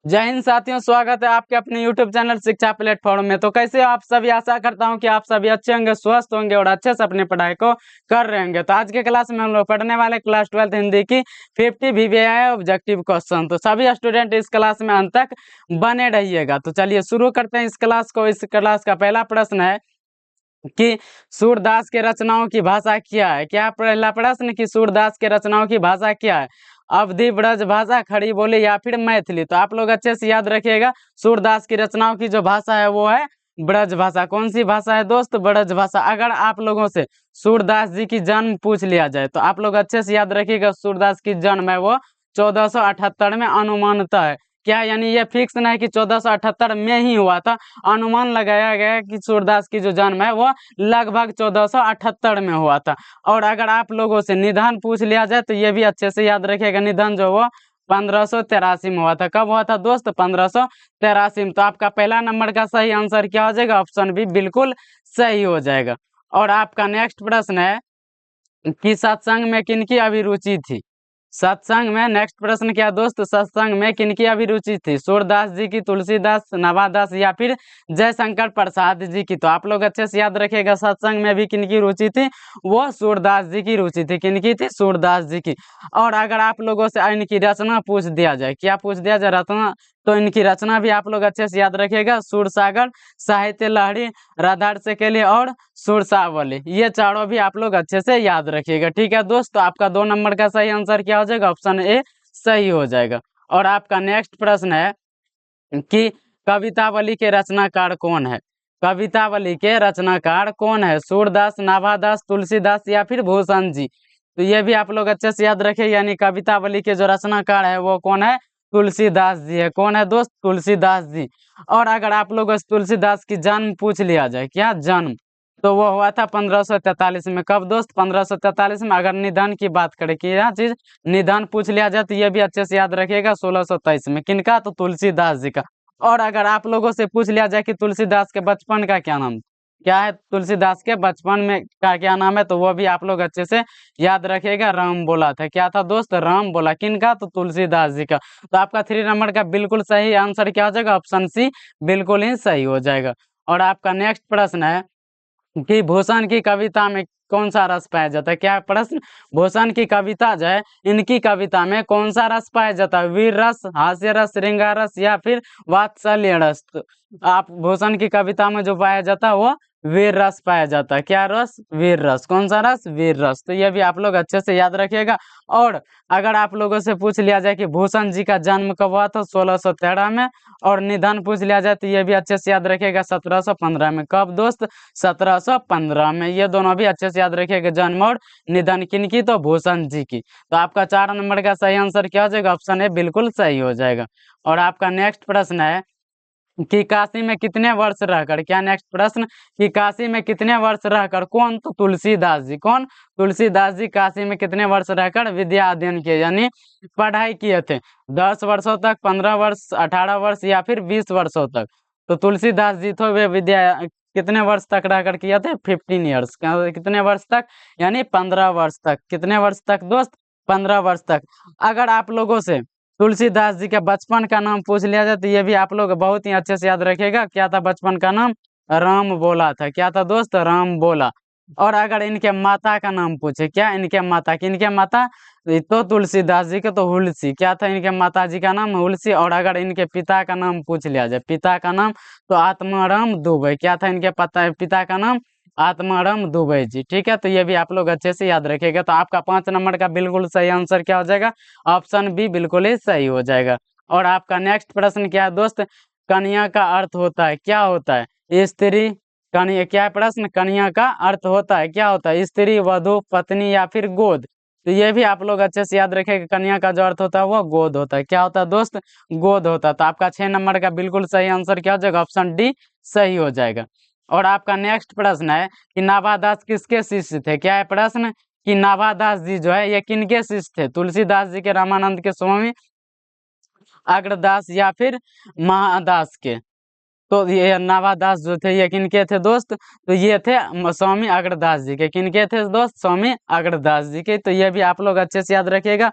जय हिंद साथियों, स्वागत है आपके अपने YouTube चैनल शिक्षा प्लेटफॉर्म में। तो कैसे हो आप सभी? आशा करता हूं कि आप सभी अच्छे होंगे, स्वस्थ होंगे और अच्छे से अपनी पढ़ाई को कर रहे होंगे। तो आज के क्लास में हम लोग पढ़ने वाले क्लास 12th हिंदी की 50 VVI ऑब्जेक्टिव क्वेश्चन। तो सभी स्टूडेंट इस क्लास में अंत तक बने रहिएगा। तो चलिए शुरू करते हैं इस क्लास को। इस क्लास का पहला प्रश्न है कि सूरदास के रचनाओं की भाषा क्या है। क्या पहला प्रश्न कि सूरदास के रचनाओं की भाषा क्या है? अवधी, ब्रज भाषा, खड़ी बोली या फिर मैथिली। तो आप लोग अच्छे से याद रखिएगा, सूरदास की रचनाओं की जो भाषा है वो है ब्रज भाषा। कौन सी भाषा है दोस्त? ब्रज भाषा। अगर आप लोगों से सूरदास जी की जन्म पूछ लिया जाए तो आप लोग अच्छे से याद रखिएगा, सूरदास की जन्म है वो 1478 में अनुमानतः है। क्या यानी ये फिक्स नहीं है कि 1478 में ही हुआ था, अनुमान लगाया गया है कि सूरदास की जो जन्म है वो लगभग 1478 में हुआ था। और अगर आप लोगों से निधन पूछ लिया जाए तो ये भी अच्छे से याद रखिएगा, निधन जो वो 1583 में हुआ था। कब हुआ था दोस्त? 1583 में। तो आपका पहला नंबर का सही आंसर क्या हो जाएगा? ऑप्शन बी बिल्कुल सही हो जाएगा। और आपका नेक्स्ट प्रश्न है कि सत्संग में किनकी अभिरुचि थी? सत्संग में नेक्स्ट प्रश्न क्या दोस्त? सत्संग में किनकी अभिरुचि थी? सूरदास जी की, तुलसीदास, नवादास या फिर जयशंकर प्रसाद जी की। तो आप लोग अच्छे से याद रखिएगा, सत्संग में भी किनकी रुचि थी? वो सूरदास जी की रुचि थी। किनकी थी? सूरदास जी की। और अगर आप लोगों से इनकी रचना पूछ दिया जाए, क्या पूछ दिया जाए? रचना। तो इनकी रचना भी आप लोग अच्छे से याद रखिएगा, सूरसागर, साहित्य लहरी, राधारस के लिए और सुरसावली। ये चारों भी आप लोग अच्छे से याद रखिएगा। ठीक है दोस्त, तो आपका 2 नंबर का सही आंसर क्या हो जाएगा? ऑप्शन ए सही हो जाएगा। और आपका नेक्स्ट प्रश्न है कि कवितावली के रचनाकार कौन है? कवितावली के रचनाकार कौन है? सूरदास, नाभादास, तुलसीदास या फिर भूषण जी। तो ये भी आप लोग अच्छे से याद रखिए, यानी कवितावली के जो रचनाकार है वो कौन है? तुलसीदास जी है। कौन है दोस्त? तुलसीदास जी। और अगर आप लोग तुलसीदास की जन्म पूछ लिया जाए, क्या जन्म, तो वो हुआ था 1543 में। कब दोस्त? 1543 में। अगर निधन की बात करें कि यह चीज निधन पूछ लिया जाए तो ये भी अच्छे से याद रखिएगा, 1623 में। किनका? तो तुलसीदास जी का। और अगर आप लोगों से पूछ लिया जाए कि तुलसीदास के बचपन का क्या नाम, क्या है तुलसीदास के बचपन में का क्या नाम है, तो वो भी आप लोग अच्छे से याद रखिएगा, राम बोला था। क्या था दोस्त? राम बोला। किनका? तो तुलसीदास जी का। तो आपका 3 नंबर का बिल्कुल सही आंसर क्या हो जाएगा? ऑप्शन सी बिल्कुल ही सही हो जाएगा। और आपका नेक्स्ट प्रश्न है कि भूषण की कविता में कौन सा रस पाया जाता है? क्या प्रश्न? भूषण की कविता जो है, इनकी कविता में कौन सा रस पाया जाता है? वीर रस, हास्य रस, श्रृंगार रस या फिर वात्सल्य रस। तो आप भूषण की कविता में जो पाया जाता है वो वीर रस पाया जाता है। क्या रस? वीर रस। कौन सा रस? वीर रस। तो ये भी आप लोग अच्छे से याद रखिएगा। और अगर आप लोगों से पूछ लिया जाए कि भूषण जी का जन्म कब हुआ था? 1613 में। और निधन पूछ लिया जाए तो ये भी अच्छे से याद रखिएगा, 1715 में। कब दोस्त? 1715 में। ये दोनों भी अच्छे से याद रखिएगा, जन्म और निधन किनकी? तो भूषण जी की। तो आपका 4 नंबर का सही आंसर क्या हो जाएगा? ऑप्शन ए बिल्कुल सही हो जाएगा। और आपका नेक्स्ट प्रश्न है कि काशी में कितने वर्ष रहकर, क्या नेक्स्ट प्रश्न कि काशी में कितने वर्ष रहकर, कौन? तो तुलसीदास जी। कौन? तुलसीदास जी काशी में कितने वर्ष रहकर विद्या अध्ययन किए, यानी पढ़ाई किए थे? 10 वर्षों तक, 15 वर्ष, 18 वर्ष या फिर 20 वर्षों तक। तो तुलसीदास जी तो वे विद्या कितने वर्ष तक रहकर किए थे? 15 ईयर्स। कितने वर्ष तक? यानी 15 वर्ष तक। कितने वर्ष तक दोस्त? 15 वर्ष तक। अगर आप लोगों से तुलसीदास जी के बचपन का नाम पूछ लिया जाए तो ये भी आप लोग बहुत ही अच्छे से याद रखिएगा। क्या था बचपन का नाम? राम बोला था। क्या था दोस्त? राम बोला। और अगर इनके माता का नाम पूछे, क्या इनके माता, किनके माता? तो तुलसीदास जी के तो हुलसी। क्या था इनके माता जी का नाम? हुलसी। और अगर इनके पिता का नाम पूछ लिया जाए, पिता का नाम, तो आत्माराम दुबे। क्या था इनके पिता का नाम? आत्माराम दुबे जी। ठीक है, तो ये भी आप लोग अच्छे से याद रखिएगा। तो आपका 5 नंबर का बिल्कुल सही आंसर क्या हो जाएगा? ऑप्शन बी बिल्कुल ही सही हो जाएगा। और आपका नेक्स्ट प्रश्न क्या है दोस्त? कन्या का अर्थ होता है, क्या होता है? स्त्री। कन्या, क्या है प्रश्न? कन्या का अर्थ होता है, क्या होता है? स्त्री, वधु, पत्नी या फिर गोद। तो ये भी आप लोग अच्छे से याद रखेंगे, कन्या का जो अर्थ होता है वो गोद होता है। क्या होता है दोस्त? गोद होता है। तो आपका 6 नंबर का बिल्कुल सही आंसर क्या हो जाएगा? ऑप्शन डी सही हो जाएगा। और आपका नेक्स्ट प्रश्न है कि नाभादास किसके शिष्य थे? क्या है प्रश्न कि नाभादास जी जो है ये किनके शिष्य थे? तुलसीदास जी के, रामानंद के, स्वामी अग्रदास या फिर महादास के। तो ये नाभादास जो थे ये किनके थे दोस्त? तो ये थे स्वामी अग्रदास जी के। किनके थे दोस्त? स्वामी अग्रदास जी के। तो ये भी आप लोग अच्छे से याद रखिएगा।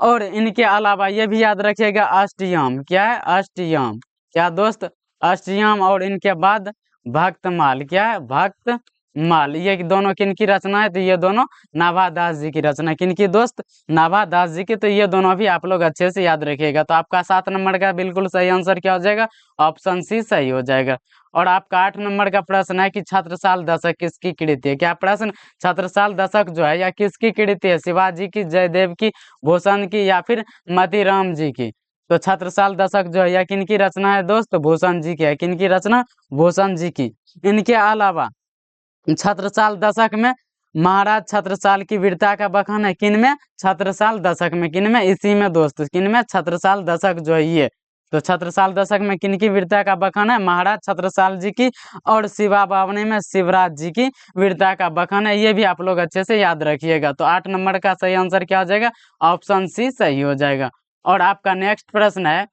और इनके अलावा ये भी याद रखिएगा अष्टयाम, क्या है अष्टयाम, क्या दोस्त अष्टयाम। और इनके बाद भक्तमाल, क्या है भक्तमाल। ये दोनों किनकी रचना है? तो ये दोनों नाभादास जी की रचना। किनकी दोस्त? नाभादास जी की। तो ये दोनों भी आप लोग अच्छे से याद रखिएगा। तो आपका 7 नंबर का बिल्कुल सही आंसर क्या हो जाएगा? ऑप्शन सी सही हो जाएगा। और आपका 8 नंबर का प्रश्न है कि छत्रसाल दशक किसकी कृति है? क्या प्रश्न? छत्रसाल दशक जो है या किसकी कृति है? शिवाजी की, जयदेव की, भूषण की या फिर मतीराम जी की? तो छत्रसाल दशक जो है यह किनकी रचना है दोस्त? भूषण जी की है। किनकी रचना? भूषण जी की। इनके अलावा छत्रसाल दशक में महाराज छत्रसाल की वीरता का बखान है किन में? छत्रसाल दशक में। किन में? इसी में दोस्त, किन में? छत्रसाल दशक जो है ये। तो छत्रसाल दशक में किनकी वीरता का बखान है? महाराज छत्रसाल जी की। और शिवा बावनी में शिवराज जी की वीरता का बखान है। ये भी आप लोग अच्छे से याद रखिएगा। तो 8 नंबर का सही आंसर क्या हो जाएगा? ऑप्शन सी सही हो जाएगा। और आपका नेक्स्ट प्रश्न है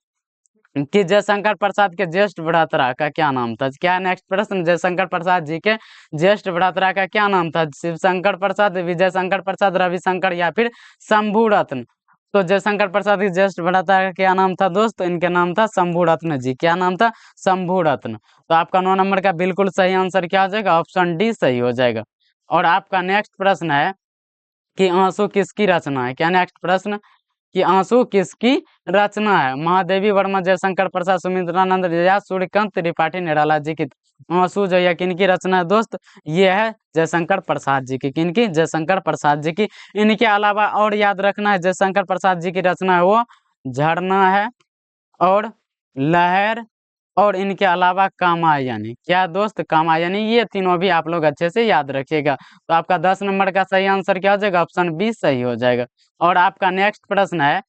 कि जयशंकर प्रसाद के ज्येष्ठ भ्राता का क्या नाम था? क्या नेक्स्ट प्रश्न? जयशंकर प्रसाद जी के ज्येष्ठ भ्राता का क्या नाम था? शिवशंकर प्रसाद, विजय शंकर प्रसाद, रविशंकर या फिर शंभू रत्न? तो जयशंकर प्रसाद के ज्येष्ठ भ्राता का क्या नाम था दोस्त? इनके नाम था शंभू रत्न जी। क्या नाम था? शंभू रत्न। तो आपका 9 नंबर का बिल्कुल सही आंसर क्या हो जाएगा? ऑप्शन डी सही हो जाएगा। और आपका नेक्स्ट प्रश्न है कि आंसू किसकी रचना है? क्या नेक्स्ट प्रश्न? कि आंसू किसकी रचना है? महादेवी वर्मा, जयशंकर प्रसाद, सुमित्रानंद या सूर्यकांत त्रिपाठी निराला जी की? आंसू जो है किनकी रचना है दोस्त? ये है जयशंकर प्रसाद जी की। किनकी? जयशंकर प्रसाद जी की। इनके अलावा और याद रखना है जयशंकर प्रसाद जी की रचना है वो झरना है और लहर और इनके अलावा कामायनी। क्या दोस्त? कामायनी। ये तीनों भी आप लोग अच्छे से याद रखिएगा। तो आपका 10 नंबर का सही आंसर क्या हो जाएगा? ऑप्शन बी सही हो जाएगा। और आपका नेक्स्ट प्रश्न है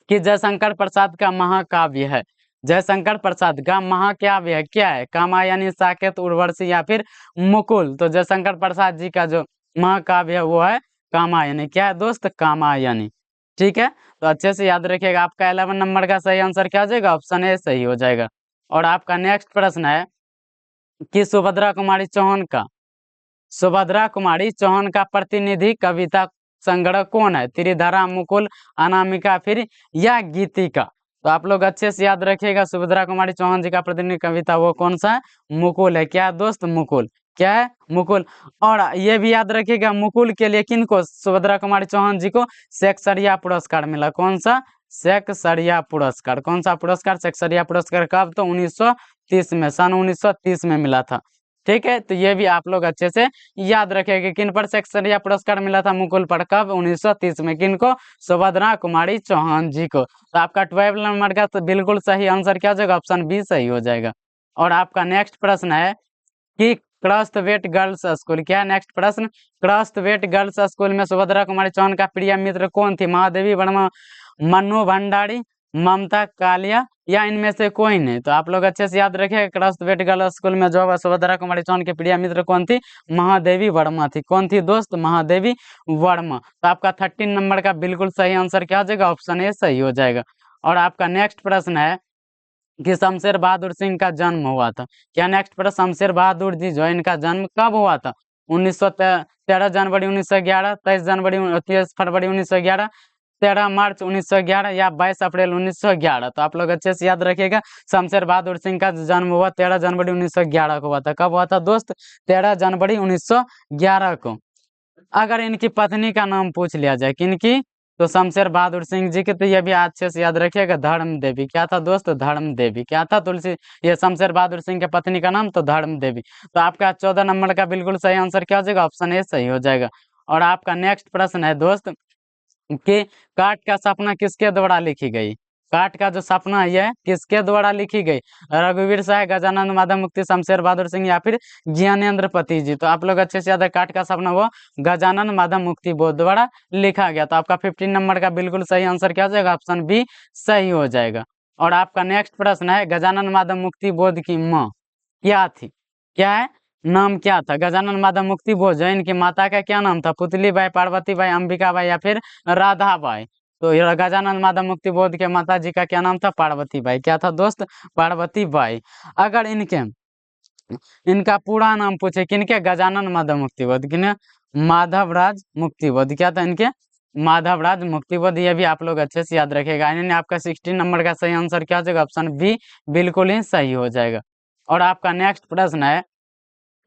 कि जयशंकर प्रसाद का महाकाव्य है। जयशंकर प्रसाद का महाकाव्य है क्या है? कामायनी, साकेत, उर्वशी या फिर मुकुल? तो जयशंकर प्रसाद जी का जो महाकाव्य है वो है कामायनी। क्या है दोस्त? कामायनी। ठीक है, तो अच्छे से याद रखिएगा। आपका 11 नंबर का सही आंसर क्या हो जाएगा? ऑप्शन ए सही हो जाएगा। और आपका नेक्स्ट प्रश्न है कि सुभद्रा कुमारी चौहान का प्रतिनिधि कविता संग्रह कौन है? त्रिधारा, मुकुल, अनामिका फिर या गीतिका? तो आप लोग अच्छे से याद रखिएगा। सुभद्रा कुमारी चौहान जी का प्रतिनिधि कविता वो कौन सा है? मुकुल है। क्या है दोस्त? मुकुल। क्या है? मुकुल। और ये भी याद रखिएगा मुकुल के लिए किनको? सुभद्रा कुमारी चौहान जी को सेक्सरिया पुरस्कार मिला। कौन सा? सेक्सरिया पुरस्कार। कौन सा पुरस्कार? सेक्सरिया पुरस्कार। कब? तो 1930 में, सन 1930 में मिला था। ठीक है, तो ये भी आप लोग अच्छे से याद रखेंगे। किन पर सेक्सरिया पुरस्कार मिला था? मुकुल पर। कब? 1930 में। किनको? सुभद्रा कुमारी चौहान जी को। तो आपका 12 नंबर का तो बिल्कुल सही आंसर क्या हो जाएगा? ऑप्शन बी सही हो जाएगा। और आपका नेक्स्ट प्रश्न है कि क्रस्थवेट गर्ल्स स्कूल। क्या नेक्स्ट प्रश्न? क्रस्थवेट गर्ल्स स्कूल में सुभद्रा कुमारी चौहान का प्रिय मित्र कौन थी? महादेवी वर्मा, मन्नू भंडारी, ममता कालिया या इनमें से कोई नहीं? तो आप लोग अच्छे से याद रखिए। क्रस्थवेट गर्ल्स स्कूल में जो सुभद्रा कुमारी चौहान की प्रिय मित्र कौन थी? महादेवी वर्मा थी। कौन थी दोस्त? महादेवी वर्मा। तो आपका 13 नंबर का बिल्कुल सही आंसर क्या हो जाएगा? ऑप्शन ए सही हो जाएगा। और आपका नेक्स्ट प्रश्न है कि शमशेर बहादुर सिंह का जन्म हुआ था। क्या नेक्स्ट प्रश्न? शमशेर बहादुर जी जो है इनका जन्म कब हुआ था? 13 जनवरी 1911, 23 जनवरी 23 फरवरी 1911, 13 मार्च 1911 या 22 अप्रैल 1911? तो आप लोग अच्छे से याद रखिएगा। शमशेर बहादुर सिंह का जन्म हुआ 13 जनवरी 1911 को हुआ था। कब हुआ था दोस्त? 13 जनवरी 1911 को। अगर इनकी पत्नी का नाम पूछ लिया जाए, किनकी? तो शमशेर बहादुर सिंह जी के। तो ये भी अच्छे से याद रखिएगा, धर्म देवी। क्या था दोस्त? धर्म देवी। क्या था तुलसी? ये शमशेर बहादुर सिंह के पत्नी का नाम तो धर्म देवी। तो आपका 14 नंबर का बिल्कुल सही आंसर क्या हो जाएगा? ऑप्शन ए सही हो जाएगा। और आपका नेक्स्ट प्रश्न है दोस्त कि काट का सपना किसके द्वारा लिखी गई? काट का जो सपना है यह किसके द्वारा लिखी गई? रघुवीर साय, गजानंद माधव मुक्ति, शमशेर बहादुर सिंह या फिर ज्ञानेंद्र पति जी? तो आप लोग अच्छे से याद है, काट का सपना वो गजानंद माधव मुक्ति बोध द्वारा लिखा गया। तो आपका 15 नंबर का बिल्कुल सही आंसर क्या हो जाएगा? ऑप्शन बी सही हो जाएगा। और आपका नेक्स्ट प्रश्न है गजानंद माधव मुक्ति बोध की माँ क्या थी? क्या है? नाम क्या था? गजानन माधव मुक्ति बोध जो है इनकी माता का क्या नाम था? पुतली बाई, पार्वती बाई, अंबिका बाई या फिर राधा बाई? तो ये गजानन माधव मुक्ति बोध के माता जी का क्या नाम था? पार्वती बाई। क्या था दोस्त? पार्वती बाई। अगर इनका पूरा नाम पूछे किनके? गजानन माधव मुक्ति बोध, किन? माधवराज मुक्ति बोध। क्या था इनके? माधवराज मुक्तिबोध, ये भी आप लोग अच्छे से याद रखेगा। यानी आपका 16 नंबर का सही आंसर क्या हो जाएगा, ऑप्शन बी बिल्कुल ही सही हो जाएगा। और आपका नेक्स्ट प्रश्न है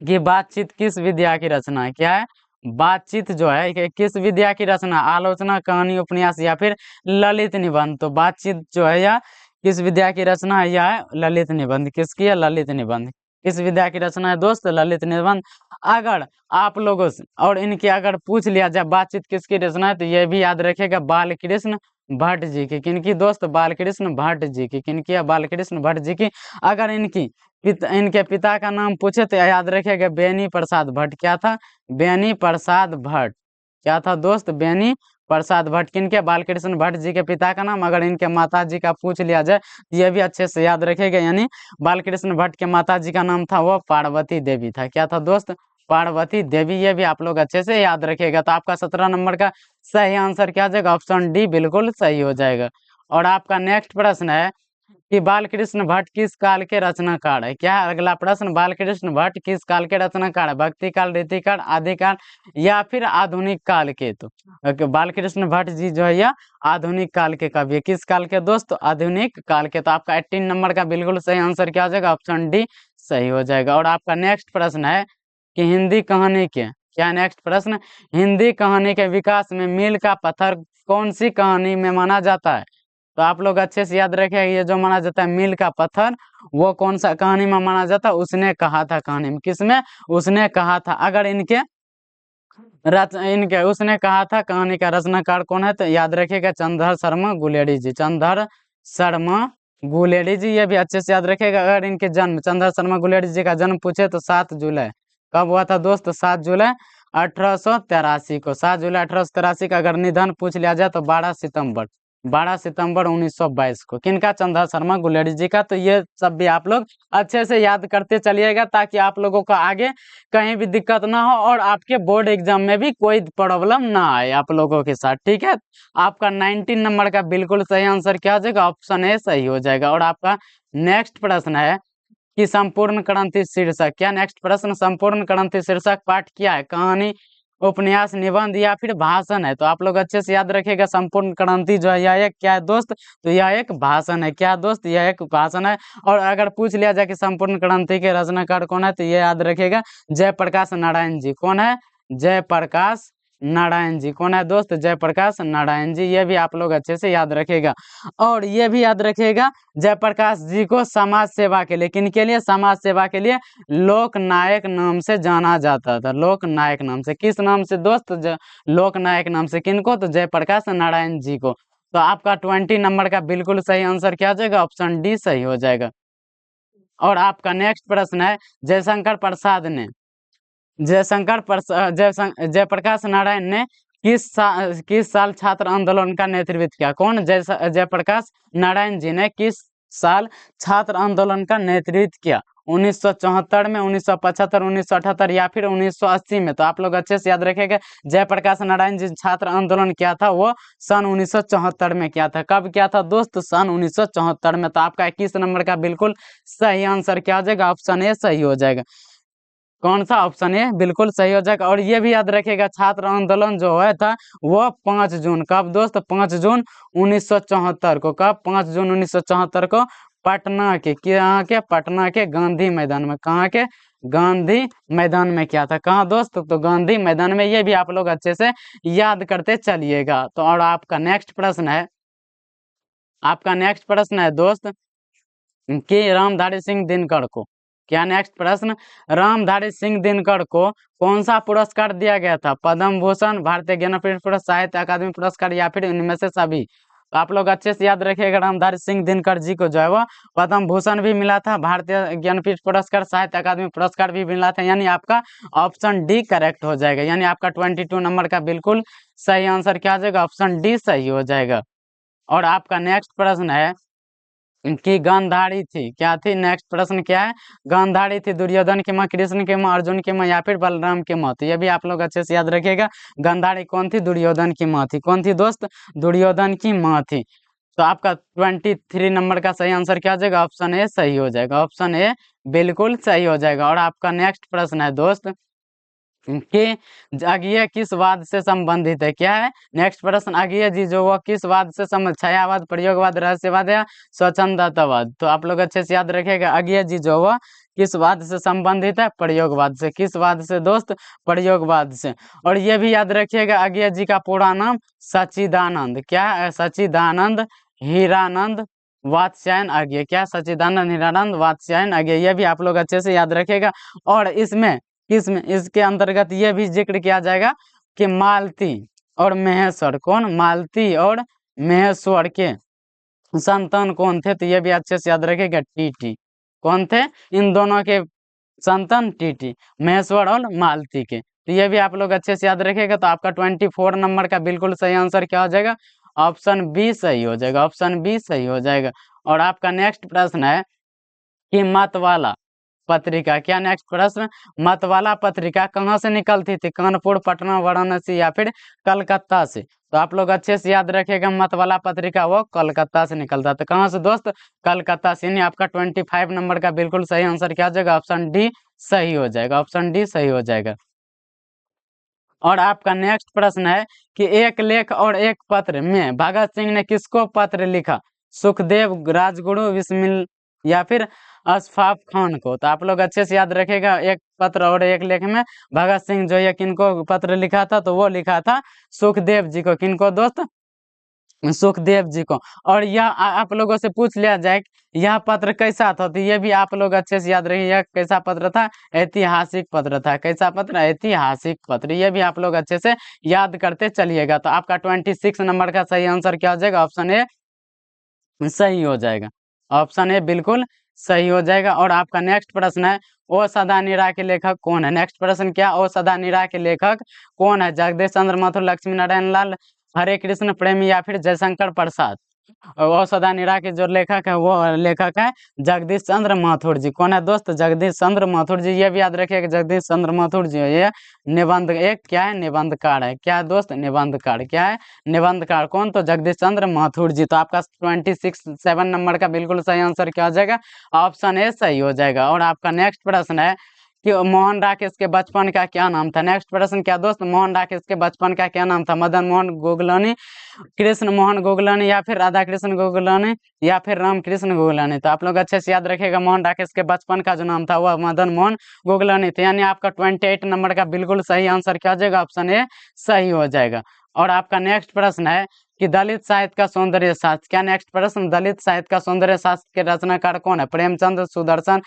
कि बातचीत किस विद्या की रचना है, क्या है, बातचीत जो है कि किस विद्या की रचना, आलोचना, कहानी, उपन्यास या फिर ललित निबंध। तो बातचीत जो है या किस विद्या की रचना है, यह है ललित निबंध। किसकी है, ललित निबंध। किस विद्या की रचना है दोस्त, ललित निबंध। अगर आप लोगों से और इनके अगर पूछ लिया जाए बातचीत किसकी रचना है, तो ये भी याद रखेगा बाल कृष्ण भट्ट जी की। किनकी दोस्त, बाल कृष्ण भट्ट जी की। किनकी है, बाल कृष्ण भट्ट जी की। अगर इनके पिता का नाम पूछे तो याद रखेगा बेनी प्रसाद भट्ट। क्या था, बेनी प्रसाद भट्ट। क्या था दोस्त, बेनी प्रसाद भट्ट। किनके, बालकृष्ण भट्ट जी के पिता का नाम। अगर इनके माता जी का पूछ लिया जाए तो ये भी अच्छे से याद रखेगा। यानी बालकृष्ण भट्ट के माता जी का नाम था वो पार्वती देवी था। क्या था दोस्त, पार्वती देवी। ये भी आप लोग अच्छे से याद रखेगा। तो आपका 17 नंबर का सही आंसर क्या हो जाएगा, ऑप्शन डी बिल्कुल सही हो जाएगा। और आपका नेक्स्ट प्रश्न है कि बालकृष्ण भट्ट किस काल के रचनाकार है। क्या है अगला प्रश्न, बालकृष्ण भट्ट किस काल के रचनाकार है, भक्ति काल, रीति काल, आदि काल या फिर आधुनिक काल के। तो बालकृष्ण भट्ट जी जो है यह आधुनिक काल के कवि है। किस काल के दोस्त, आधुनिक काल के। तो आपका 18 नंबर का बिल्कुल सही आंसर क्या हो जाएगा, ऑप्शन डी सही हो जाएगा। और आपका नेक्स्ट प्रश्न है कि हिंदी कहानी के, क्या नेक्स्ट प्रश्न, हिंदी कहानी के विकास में मील का पत्थर कौन सी कहानी में माना जाता है। तो आप लोग अच्छे से याद रखें, ये जो माना जाता है मील का पत्थर, वो कौन सा कहानी में माना जाता है, उसने कहा था कहानी में। किसमें, उसने कहा था। अगर इनके उसने कहा था कहानी का रचनाकार कौन है, तो याद रखिएगा चंद्रधर शर्मा गुलेरी जी। चंद्रधर शर्मा गुलेरी जी, ये भी अच्छे से याद रखेगा। अगर इनके जन्म, चंद्रधर शर्मा गुलेरी जी का जन्म पूछे तो 7 जुलाई कब हुआ था दोस्त, 7 जुलाई 1883 को। 7 जुलाई 1883 का। अगर निधन पूछ लिया जाए तो 12 सितंबर 1922 को। किनका, चंद्रधर शर्मा गुलेरी जी का। तो ये सब भी आप लोग अच्छे से याद करते चलिएगा ताकि आप लोगों का आगे कहीं भी दिक्कत ना हो और आपके बोर्ड एग्जाम में भी कोई प्रॉब्लम ना आए आप लोगों के साथ, ठीक है। आपका 19 नंबर का बिल्कुल सही आंसर क्या हो जाएगा, ऑप्शन ए सही हो जाएगा। और आपका नेक्स्ट प्रश्न है कि संपूर्ण क्रांति शीर्षक, क्या नेक्स्ट प्रश्न, संपूर्ण क्रांति शीर्षक पाठ क्या है, कहानी, उपन्यास, निबंध या फिर भाषण है। तो आप लोग अच्छे से याद रखिएगा संपूर्ण क्रांति जो है यह एक क्या है दोस्त, तो यह एक भाषण है। क्या दोस्त, यह एक भाषण है। और अगर पूछ लिया जाए कि संपूर्ण क्रांति के रचनाकार कौन है, तो ये याद रखिएगा जयप्रकाश नारायण जी। कौन है, जयप्रकाश नारायण जी। कौन है दोस्त, जयप्रकाश नारायण जी। ये भी आप लोग अच्छे से याद रखेगा। और ये भी याद रखिएगा जयप्रकाश जी को समाज सेवा के लिए, किनके लिए, समाज सेवा के लिए लोक नायक नाम से जाना जाता था। लोक नायक नाम से, किस नाम से दोस्त, लोक नायक नाम से। किनको, तो जयप्रकाश नारायण जी को। तो आपका 20 नंबर का बिल्कुल सही आंसर क्या हो जाएगा, ऑप्शन डी सही हो जाएगा। और आपका नेक्स्ट प्रश्न है जयशंकर प्रसाद ने, जयप्रकाश नारायण ने किस साल छात्र आंदोलन का नेतृत्व किया। कौन, जयप्रकाश नारायण जी ने किस साल छात्र आंदोलन का नेतृत्व किया, 1974 में, 1975, 1978 या फिर 1980 में। तो आप लोग अच्छे से याद रखेंगे जयप्रकाश नारायण जी छात्र आंदोलन किया था वो सन 1974 में किया था। कब किया था दोस्त, सन 1974 में। तो आपका 21 नंबर का बिल्कुल सही आंसर क्या हो जाएगा, ऑप्शन ए सही हो जाएगा। कौन सा, ऑप्शन ए बिल्कुल सही हो जाएगा। और ये भी याद रखिएगा छात्र आंदोलन जो हुआ था वो 5 जून, कब दोस्त, 5 जून 1974 को। कब, 5 जून 1974 को पटना के, यहाँ के, पटना के गांधी मैदान में। कहाँ के, गांधी मैदान में किया था। कहाँ दोस्त, तो गांधी मैदान में। ये भी आप लोग अच्छे से याद करते चलिएगा। तो और आपका नेक्स्ट प्रश्न है, आपका नेक्स्ट प्रश्न है दोस्त कि रामधारी सिंह दिनकर को, क्या नेक्स्ट प्रश्न, रामधारी सिंह दिनकर को कौन सा पुरस्कार दिया गया था, पद्म भूषण, भारतीय ज्ञानपीठ पुरस्कार, साहित्य अकादमी पुरस्कार या फिर इनमें से सभी। तो आप लोग अच्छे से याद रखिएगा रामधारी सिंह दिनकर जी को जो है वो पद्म भूषण भी मिला था, भारतीय ज्ञानपीठ पुरस्कार, साहित्य अकादमी पुरस्कार भी मिला था। यानी आपका ऑप्शन डी करेक्ट हो जाएगा। यानी आपका 22 नंबर का बिल्कुल सही आंसर क्या हो जाएगा, ऑप्शन डी सही हो जाएगा। और आपका नेक्स्ट प्रश्न है कि गांधारी थी, क्या थी, नेक्स्ट प्रश्न क्या है, गांधारी थी दुर्योधन की माँ, कृष्ण की माँ, अर्जुन की माँ या फिर बलराम की माँ। तो ये भी आप लोग अच्छे से याद रखिएगा गांधारी कौन थी, दुर्योधन की माँ थी। कौन थी दोस्त, दुर्योधन की माँ थी। तो आपका 23 नंबर का सही आंसर क्या हो जाएगा, ऑप्शन ए सही हो जाएगा। ऑप्शन ए बिल्कुल सही हो जाएगा। और आपका नेक्स्ट प्रश्न है दोस्त कि अज्ञेय किस वाद से संबंधित है? क्या है नेक्स्ट प्रश्न? अज्ञेय जी जो वो किस वाद से संबंधित? छायावाद, प्रयोगवाद, रहस्यवाद या स्वच्छंदतावाद? तो आप लोग अच्छे से याद रखेगा, अज्ञेय जी जो वो किस वाद से संबंधित है? प्रयोगवाद से। किस वाद से दोस्त? प्रयोगवाद से। और ये भी याद रखिएगा, अज्ञेय जी का पूरा नाम सच्चिदानंद। क्या है? सच्चिदानंद हीरानंद वात्स्यायन अज्ञेय। क्या? सच्चिदानंद हीरानंद वात्स्यायन अज्ञेय। ये भी आप लोग अच्छे से याद रखेगा। और इसमें इसके अंतर्गत ये भी जिक्र किया जाएगा कि मालती और महेश्वर, कौन? मालती और महेश्वर के संतान कौन थे? तो ये भी अच्छे से याद रखेगा, टीटी। कौन थे इन दोनों के संतान? टीटी, महेश्वर और मालती के। तो ये भी आप लोग अच्छे से याद रखेगा। तो आपका 24 नंबर का बिल्कुल सही आंसर क्या हो जाएगा? ऑप्शन बी सही हो जाएगा। ऑप्शन बी सही हो जाएगा। और आपका नेक्स्ट प्रश्न है कि मतवाला पत्रिका। क्या नेक्स्ट प्रश्न? मतवाला पत्रिका कहाँ से निकलती थी? कानपुर, पटना, वाराणसी या फिर कलकत्ता से? तो आप लोग अच्छे से याद रखेगा, मतवाला पत्रिका वो कलकत्ता से निकलता था। कहाँ से दोस्त? कलकत्ता से। यानी आपका 25 नंबर का बिल्कुल सही आंसर क्या हो जाएगा? ऑप्शन डी सही हो जाएगा। ऑप्शन डी सही हो जाएगा। और आपका नेक्स्ट प्रश्न है कि एक लेख और एक पत्र में भगत सिंह ने किसको पत्र लिखा? सुखदेव, राजगुरु, बिस्मिल या फिर अशफाक खान को? तो आप लोग अच्छे से याद रखेगा, एक पत्र और एक लेख में भगत सिंह जो है किनको पत्र लिखा था? तो वो लिखा था सुखदेव जी को। किनको दोस्त? सुखदेव जी को। और यह आप लोगों से पूछ लिया जाए यह पत्र कैसा था? तो ये भी आप लोग अच्छे से याद रखिए, यह कैसा पत्र था? ऐतिहासिक पत्र था। कैसा पत्र? ऐतिहासिक पत्र। ये भी आप लोग अच्छे से याद करते चलिएगा। तो आपका 26 नंबर का सही आंसर क्या हो जाएगा? ऑप्शन ए सही हो जाएगा। ऑप्शन ए बिल्कुल सही हो जाएगा। और आपका नेक्स्ट प्रश्न है, ओ सदा निरा के लेखक कौन है? नेक्स्ट प्रश्न क्या? ओ सदा निरा के लेखक कौन है? जगदीश चंद्र मथुर, लक्ष्मी नारायण लाल, हरे कृष्ण प्रेमी या फिर जयशंकर प्रसाद? और सदा निरा के जो लेखक है वो लेखक है जगदीश चंद्र माथुर जी। कौन है दोस्त? जगदीश चंद्र माथुर जी। ये भी याद रखिएगा, जगदीश चंद्र माथुर जी ये निबंध एक क्या है? निबंधकार है। क्या है दोस्त? निबंधकार। क्या है? निबंधकार। कौन? तो जगदीश चंद्र माथुर जी। तो आपका 7 नंबर का बिल्कुल सही आंसर क्या हो जाएगा? ऑप्शन ए सही हो जाएगा। और आपका नेक्स्ट प्रश्न है कि मोहन राकेश के बचपन का क्या नाम था? नेक्स्ट प्रश्न क्या दोस्त? मोहन राकेश के बचपन का क्या नाम था? मदन मोहन गोगलानी, कृष्ण मोहन गोगलानी या फिर राधा कृष्ण गोगलानी या फिर रामकृष्ण गोगलानी? तो आप लोग अच्छे से याद रखेगा, मोहन राकेश के बचपन का जो नाम था वह मदन मोहन गोगलानी था। यानी आपका 28 नंबर का बिल्कुल सही आंसर क्या हो जाएगा? ऑप्शन ए सही हो जाएगा। और आपका नेक्स्ट प्रश्न है कि दलित साहित्य का सौंदर्य शास्त्र। क्या नेक्स्ट प्रश्न? दलित साहित्य का सौंदर्य शास्त्र के रचनाकार कौन है? प्रेमचंद, सुदर्शन,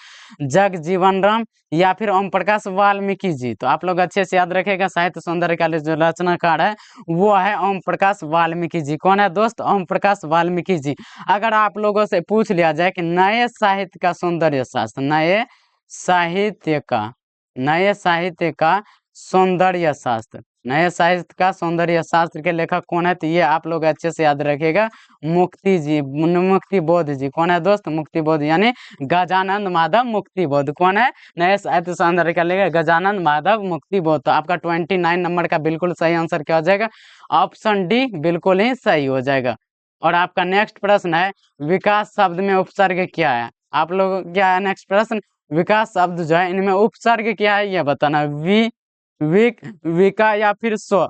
जगजीवन राम या फिर ओम प्रकाश वाल्मीकि जी? तो आप लोग अच्छे से याद रखेगा, साहित्य सौंदर्य का जो रचनाकार है वो है ओम प्रकाश वाल्मीकि जी। कौन है दोस्त? ओम प्रकाश वाल्मीकि जी। अगर आप लोगों से पूछ लिया जाए कि नए साहित्य का सौंदर्य शास्त्र, नए साहित्य का सौंदर्य शास्त्र, नए साहित्य का सौंदर्य शास्त्र के लेखक कौन है? तो ये आप लोग अच्छे से याद रखेगा, मुक्ति जी, मुक्ति बोध जी। कौन है दोस्त? मुक्ति बोध, यानी गजानंद माधव मुक्ति बोध। कौन है? नए साहित्य सौंदर्य का लेखक गजानंद माधव मुक्ति बोध। तो आपका 29 नंबर का बिल्कुल सही आंसर क्या हो जाएगा? ऑप्शन डी बिल्कुल ही सही हो जाएगा। और आपका नेक्स्ट प्रश्न है, विकास शब्द में उपसर्ग क्या है? आप लोग क्या है नेक्स्ट प्रश्न? विकास शब्द जो है इनमें उपसर्ग क्या है ये बताना। विक, विका या फिर स्व?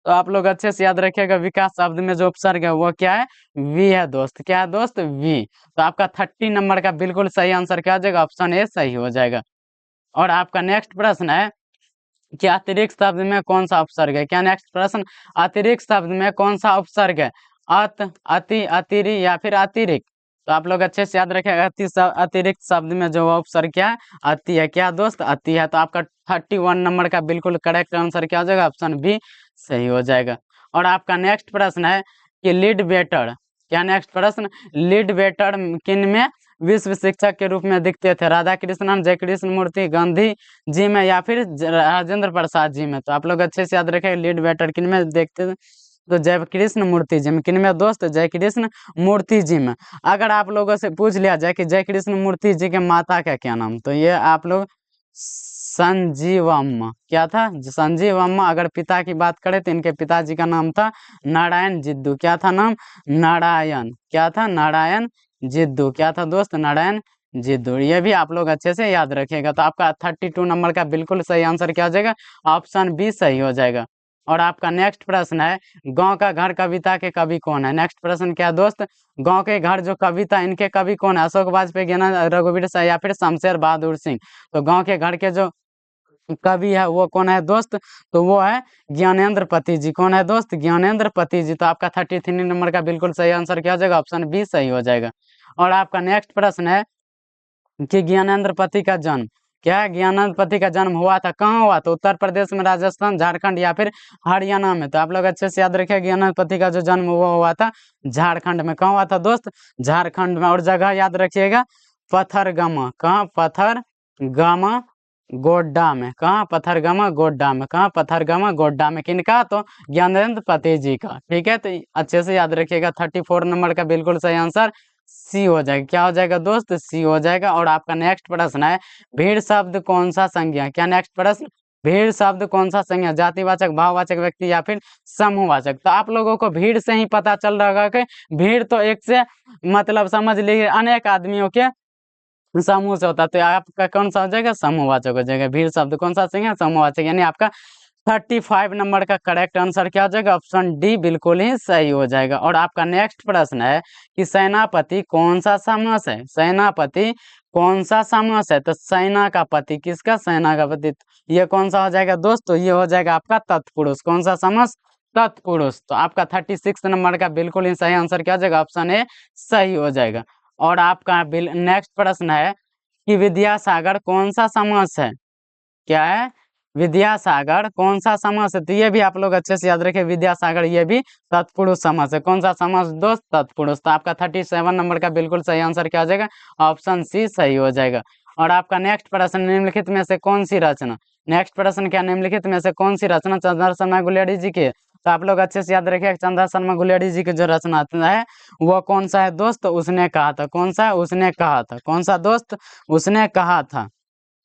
तो आप लोग अच्छे से याद रखिएगा, विकास शब्द में जो उपसर्ग है वो क्या है? वी है दोस्त। क्या है दोस्त? वी। तो आपका 30 नंबर का बिल्कुल सही आंसर क्या हो जाएगा? ऑप्शन ए सही हो जाएगा। और आपका नेक्स्ट प्रश्न है कि अतिरिक्त शब्द में कौन सा उपसर्ग है? क्या नेक्स्ट प्रश्न? अतिरिक्त शब्द में कौन सा उपसर्ग है? अत, अति, अतिरि या फिर अतिरिक्त? तो आप लोग अच्छे से याद रखेगा, अतिरिक्त शब्द में जो उपसर्ग क्या है? अति है। क्या दोस्त? अति है। तो आपका 31 नंबर का बिल्कुल करेक्ट आंसर क्या हो जाएगा? ऑप्शन बी सही हो जाएगा। और आपका नेक्स्ट प्रश्न है कि लीड वेटर। क्या नेक्स्ट प्रश्न? लीड वेटर किन में विश्व शिक्षक के रूप में दिखते थे? राधा कृष्णन, जय कृष्ण मूर्ति, गांधी जी में या फिर राजेंद्र प्रसाद जी में? तो आप लोग अच्छे से याद रखें, लीड वेटर किन में देखते थे? तो जय कृष्ण मूर्ति जी में। किन में दोस्त? जय कृष्ण मूर्ति जी में। अगर आप लोगों से पूछ लिया जाए कि जय कृष्ण मूर्ति जी के माता का क्या नाम? तो ये आप लोग संजीवम्मा। क्या था? संजीवम्मा। अगर पिता की बात करें तो इनके पिताजी का नाम था नारायण जिद्दू। क्या था नाम? नारायण। क्या था? नारायण जिद्दू। क्या था दोस्त? नारायण जी दूर, ये भी आप लोग अच्छे से याद रखिएगा। तो आपका 32 नंबर का बिल्कुल सही आंसर क्या हो जाएगा, ऑप्शन बी सही हो जाएगा। और आपका नेक्स्ट प्रश्न है, गांव का घर कविता के कवि कौन है। नेक्स्ट प्रश्न क्या है दोस्त, गांव के घर जो कविता, इनके कवि कौन है। अशोक वाजपेयी, ज्ञानानंद, रघुवीर शाह या फिर शमशेर बहादुर सिंह। तो गांव के घर के जो कवि है वो कौन है दोस्त, तो वो है ज्ञानेंद्र पति जी। कौन है दोस्त, ज्ञानेंद्र पति जी। तो आपका 33 नंबर का बिल्कुल सही आंसर क्या हो जाएगा, ऑप्शन बी सही हो जाएगा। और आपका नेक्स्ट प्रश्न है कि ज्ञानेंद्र पति का जन्म क्या है। ज्ञानेंद्र पति का जन्म हुआ था, कहाँ हुआ, तो उत्तर प्रदेश में, राजस्थान, झारखंड या फिर हरियाणा में। तो आप लोग अच्छे से याद रखिए, ज्ञानेंद्र पति का जो जन्म हुआ था झारखंड में। कहाँ हुआ था दोस्त, झारखंड में। और जगह याद रखिएगा, पथरगामा। कहाँ, पथरगामा गोड्डा में। कहाँ, पथरगामा गोड्डा में। कहाँ, पथरगामा गोड्डा में। किनका, तो ज्ञानेंद्र पति जी का। ठीक है, तो अच्छे से याद रखिएगा। 34 नंबर का बिल्कुल सही आंसर सी हो जाएगा। क्या हो जाएगा दोस्त, सी हो जाएगा। और आपका नेक्स्ट प्रश्न है, भीड़ शब्द कौन सा संज्ञा। क्या नेक्स्ट प्रश्न, भीड़ शब्द कौन सा संज्ञा, जातिवाचक, भाववाचक, व्यक्ति या फिर समूहवाचक। तो आप लोगों को भीड़ से ही पता चल रहा होगा कि भीड़ तो एक से मतलब समझ लीजिए अनेक आदमियों के समूह से होता है। तो आपका कौन सा हो जाएगा, समूहवाचक हो जाएगा। भीड़ शब्द कौन सा संज्ञा, समूहवाचक। यानी आपका 35 नंबर का करेक्ट आंसर क्या हो जाएगा, ऑप्शन डी बिल्कुल ही सही हो जाएगा। और आपका नेक्स्ट प्रश्न है कि सेनापति कौन सा समास है। सेनापति कौन सा समास है, तो सेना का पति, किसका, सेना का पति। ये कौन सा हो जाएगा दोस्तों, ये हो जाएगा आपका तत्पुरुष। कौन सा समास, तत्पुरुष। तो आपका 36 नंबर का बिल्कुल ही सही आंसर क्या हो जाएगा, ऑप्शन ए सही हो जाएगा। और आपका नेक्स्ट प्रश्न है कि विद्यासागर कौन सा समास है। क्या है, विद्यासागर कौन सा समास है। तो ये भी आप लोग अच्छे से याद रखें, विद्यासागर ये भी तत्पुरुष समास है। कौन सा समास दोस्त, तत्पुरुष। तो आपका 37 नंबर का बिल्कुल सही आंसर क्या हो जाएगा, ऑप्शन सी सही हो जाएगा। और आपका नेक्स्ट प्रश्न, निम्नलिखित में से कौन सी रचना। नेक्स्ट प्रश्न क्या, निम्नलिखित में से कौन सी रचना चंद्र शर्मा गुलियारी जी की। तो आप लोग अच्छे से याद रखिए, चंद्र शर्मा गुलियारी जी की जो रचना है वो कौन सा है दोस्त, उसने कहा था। कौन सा, उसने कहा था। कौन सा दोस्त, उसने कहा था।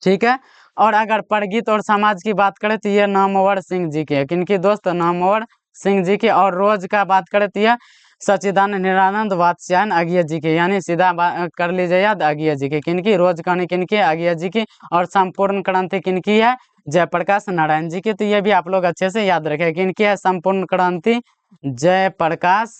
ठीक है। और अगर परगीत और समाज की बात करें तो ये नामवर सिंह जी के, किनकी दोस्त, नामवर सिंह जी के। और रोज का बात करें तो ये सच्चिदानंद निरानंद वात्स्यायन अज्ञे जी के, यानी सीधा कर लीजिए याद, अज्ञे जी के। किनकी, रोज कहानी किनकी, अज्ञे जी की। और संपूर्ण क्रांति किनकी है, जयप्रकाश नारायण जी की। तो ये भी आप लोग अच्छे से याद रखें, किनकी है संपूर्ण क्रांति, जयप्रकाश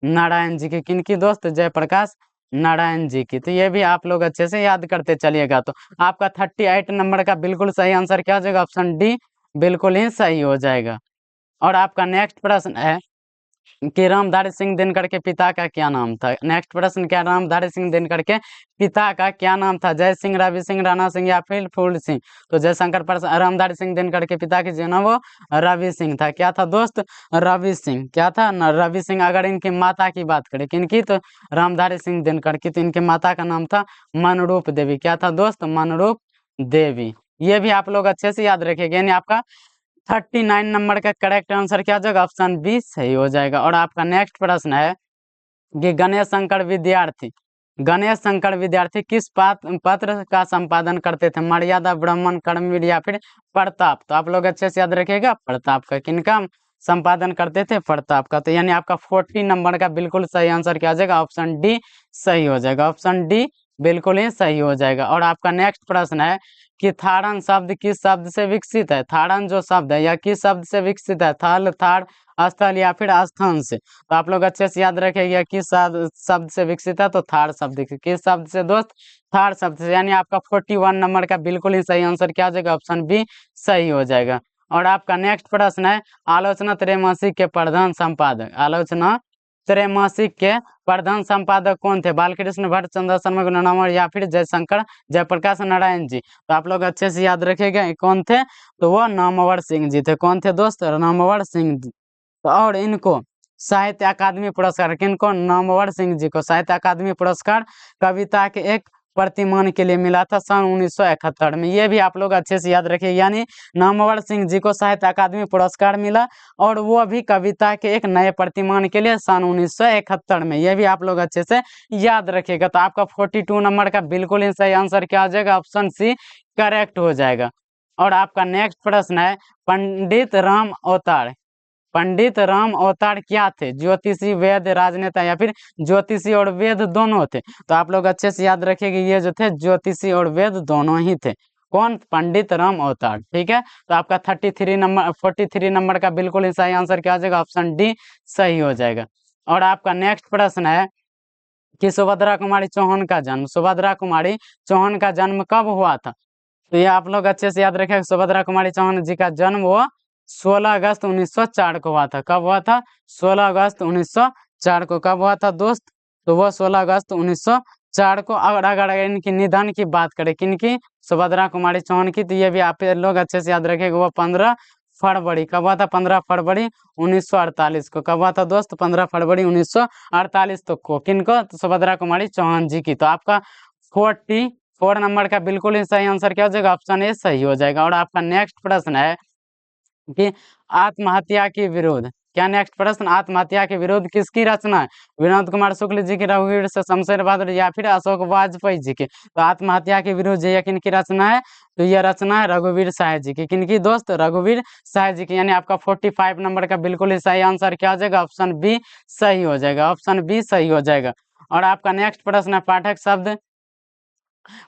नारायण जी की। किनकी दोस्त, जयप्रकाश नारायण जी की। तो ये भी आप लोग अच्छे से याद करते चलिएगा। तो आपका 38 नंबर का बिल्कुल सही आंसर क्या हो जाएगा, ऑप्शन डी बिल्कुल ही सही हो जाएगा। और आपका नेक्स्ट प्रश्न है कि रामधारी सिंह दिनकर के पिता का क्या नाम था। नेक्स्ट प्रश्न क्या, रामधारी सिंह दिनकर के पिता का क्या नाम था। जय सिंह, रवि सिंह, राणा सिंह या फिर फूल सिंह। तो जयशंकर प्रसाद, रामधारी सिंह दिनकर के पिता की जो नाम वो रवि सिंह था। क्या था दोस्त, रवि सिंह। क्या था न, रवि सिंह। अगर इनकी माता की बात करें, किनकी, तो रामधारी सिंह दिनकर की, तो इनके माता का नाम था मनरूप देवी। क्या था दोस्त, मनरूप देवी। ये भी आप लोग अच्छे से याद रखिएगा। यानी आपका 39 नंबर का करेक्ट आंसर क्या हो जाएगा, ऑप्शन बी सही हो जाएगा। और आपका नेक्स्ट प्रश्न है कि गणेश शंकर विद्यार्थी किस पत्र का संपादन करते थे। मर्यादा, ब्राह्मण, कर्मवीर या फिर प्रताप। तो आप लोग अच्छे से याद रखिएगा, प्रताप का। किनका संपादन करते थे, प्रताप का। तो यानी आपका 40 नंबर का बिल्कुल सही आंसर क्या हो जाएगा, ऑप्शन डी सही हो जाएगा। ऑप्शन डी बिल्कुल ही सही हो जाएगा। और आपका नेक्स्ट प्रश्न है कि थाड़न शब्द किस शब्द से विकसित है। थाड़न जो शब्द है यह किस शब्द से विकसित है, थल, थाड़, स्थल या फिर स्थान से। तो आप लोग अच्छे से याद रखेंगे किस शब्द से विकसित है, तो थाड़ शब्द। किस शब्द से दोस्त, थाड़ शब्द से। यानी आपका 41 नंबर का बिल्कुल ही सही आंसर क्या हो जाएगा, ऑप्शन बी सही हो जाएगा। और आपका नेक्स्ट प्रश्न है, आलोचना त्रैमासिक के प्रधान संपादक। आलोचना त्रैमासिक के प्रधान संपादक कौन थे। बालकृष्ण भट्ट, चंद्र शर्मा गुणनामर या फिर जयशंकर जयप्रकाश नारायण जी। तो आप लोग अच्छे से याद रखेंगे कौन थे, तो वो नामवर सिंह जी थे। कौन थे दोस्त, नामवर सिंह जी। और इनको साहित्य अकादमी पुरस्कार, किनको, नामवर सिंह जी को साहित्य अकादमी पुरस्कार कविता के एक प्रतिमान के लिए मिला था सन 1971 में। ये भी आप लोग अच्छे से याद रखिए। यानी नामवर सिंह जी को साहित्य अकादमी पुरस्कार मिला और वो भी कविता के एक नए प्रतिमान के लिए सन 1971 में। ये भी आप लोग अच्छे से याद रखिएगा। तो आपका 42 नंबर का बिल्कुल ही सही आंसर क्या हो जाएगा, ऑप्शन सी करेक्ट हो जाएगा। और आपका नेक्स्ट प्रश्न है, पंडित राम अवतार पंडित राम अवतार क्या थे? ज्योतिषी, वैद्य, राजनेता या फिर ज्योतिषी और वेद दोनों थे। तो आप लोग अच्छे से याद रखिए ये जो थे ज्योतिषी और वेद दोनों ही थे। कौन? पंडित राम अवतार। ठीक है, तो आपका 43 नंबर का बिल्कुल ही सही आंसर क्या हो जाएगा? ऑप्शन डी सही हो जाएगा। और आपका नेक्स्ट प्रश्न है कि सुभद्रा कुमारी चौहान का जन्म, सुभद्रा कुमारी चौहान का जन्म कब हुआ था? तो ये आप लोग अच्छे से याद रखें, सुभद्रा कुमारी चौहान जी का जन्म वो 16 अगस्त 1904 को हुआ था। कब हुआ था? 16 अगस्त 1904 को। कब हुआ था दोस्त? तो वो 16 अगस्त 1904 को। और अगर इनकी निधन की बात करें, किनकी? सुभद्रा कुमारी चौहान की, तो ये भी आप लोग अच्छे से याद रखेंगे, वो 15 फरवरी। कब हुआ था? 15 फरवरी 1948 को। कब हुआ था दोस्त? 15 फरवरी 1948 को। किनको? तो सुभद्रा कुमारी चौहान जी की। तो आपका 44 नंबर का बिल्कुल ही सही आंसर क्या हो जाएगा? ऑप्शन ए सही हो जाएगा। और आपका नेक्स्ट प्रश्न है कि आत्महत्या के विरोध, क्या नेक्स्ट प्रश्न? आत्महत्या के विरोध किसकी रचना है? विनोद कुमार शुक्ल जी की, रघुवीर से शमशेर बहादुर या फिर अशोक वाजपेयी जी की। तो आत्महत्या के विरोध ये किनकी रचना है? तो यह रचना है रघुवीर शाह जी की। किनकी दोस्त? रघुवीर शाह जी की। यानी आपका 45 नंबर का बिल्कुल ही सही आंसर क्या हो जाएगा? ऑप्शन बी सही हो जाएगा। ऑप्शन बी सही हो जाएगा। और आपका नेक्स्ट प्रश्न है पाठक शब्द,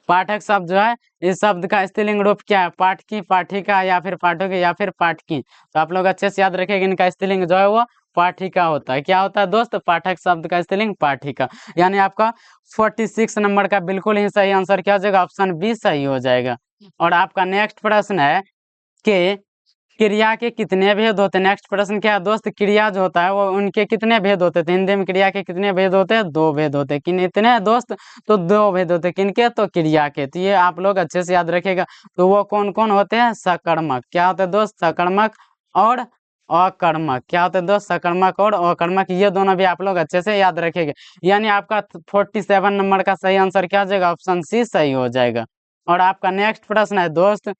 पाठक शब्द जो है इस शब्द का स्त्रीलिंग रूप क्या है? पाठकी, पाठिका या फिर पाठक या फिर पाठकी। तो आप लोग अच्छे से याद रखेंगे, इनका स्त्रीलिंग जो है वो पाठिका होता है। क्या होता है दोस्त? पाठक शब्द का स्त्रीलिंग पाठिका। यानी आपका 46 नंबर का बिल्कुल ही सही आंसर क्या हो जाएगा? ऑप्शन बी सही हो जाएगा। और आपका नेक्स्ट प्रश्न है कि क्रिया के कितने भेद होते हैं? नेक्स्ट प्रश्न क्या है दोस्त? क्रिया जो होता है वो उनके कितने भेद होते थे? हिंदी में क्रिया के कितने भेद होते हैं? 2 भेद होते हैं। किन इतने दोस्त? तो 2 भेद होते हैं। किनके? तो क्रिया के। तो ये आप लोग अच्छे से याद रखिएगा। तो वो कौन कौन होते हैं? सकर्मक। क्या होते हैं दोस्त? सकर्मक और अकर्मक। क्या होते हैं दोस्त? सकर्मक और अकर्मक। ये दोनों भी आप लोग अच्छे से याद रखेंगे। यानी आपका 47 नंबर का सही आंसर क्या हो जाएगा? ऑप्शन सी सही हो जाएगा। और आपका नेक्स्ट प्रश्न है दोस्त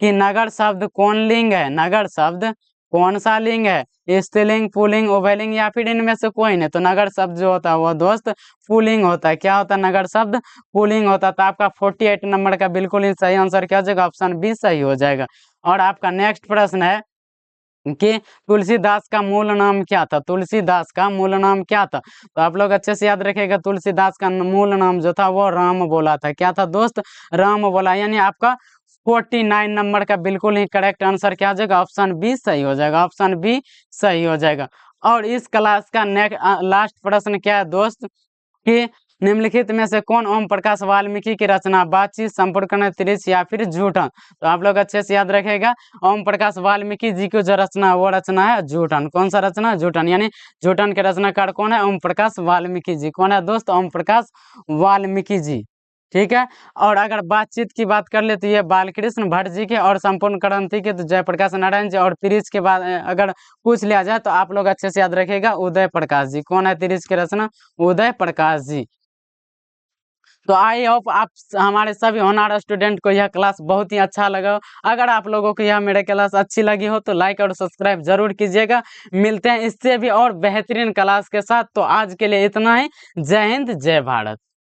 कि नगर शब्द कौन लिंग है? नगर शब्द कौन सा लिंग है? स्त्रीलिंग, पुल्लिंग, उभयलिंग या फिर इनमें से कोई नहीं? तो नगर शब्द जो होता है वो दोस्त पुल्लिंग होता है। क्या होता है? नगर शब्द पुल्लिंग होता है। तो आपका 48 नंबर का बिल्कुल ही सही आंसर क्या हो जाएगा? ऑप्शन बी सही हो जाएगा। और आपका नेक्स्ट प्रश्न है कि तुलसीदास का मूल नाम क्या था? तुलसीदास का मूल नाम क्या था? तो आप लोग अच्छे से याद रखिएगा, तुलसीदास का मूल नाम जो था वो राम बोला था। क्या था दोस्त? राम बोला। यानी आपका 49 नंबर का बिल्कुल ही करेक्ट आंसर क्या हो जाएगा? ऑप्शन बी सही हो जाएगा। ऑप्शन बी सही हो जाएगा। और इस क्लास का लास्ट प्रश्न क्या है दोस्त कि निम्नलिखित में से कौन ओम प्रकाश वाल्मीकि की रचना? बातचीत, संपूर्ण त्रिश या फिर झूठन। तो आप लोग अच्छे से याद रखेगा, ओम प्रकाश वाल्मीकि जी की जो रचना वो रचना है झूठन। कौन सा रचना? झूठन। यानी झूठन के रचनाकार कौन है? ओम प्रकाश वाल्मीकि जी। कौन है दोस्त? ओम प्रकाश वाल्मीकि जी। ठीक है। और अगर बातचीत की बात कर ले तो ये बालकृष्ण भट्ट जी के, और संपूर्ण क्रांति के तो जयप्रकाश नारायण जी। और त्रिश के बाद अगर पूछ लिया जाए तो आप लोग अच्छे से याद रखेगा, उदय प्रकाश जी। कौन है त्रिश की रचना? उदय प्रकाश जी। तो आई होप आप हमारे सभी होनहार स्टूडेंट को यह क्लास बहुत ही अच्छा लगा। अगर आप लोगों को यह मेरे क्लास अच्छी लगी हो तो लाइक और सब्सक्राइब जरूर कीजिएगा। मिलते हैं इससे भी और बेहतरीन क्लास के साथ। तो आज के लिए इतना ही। जय हिंद, जय भारत।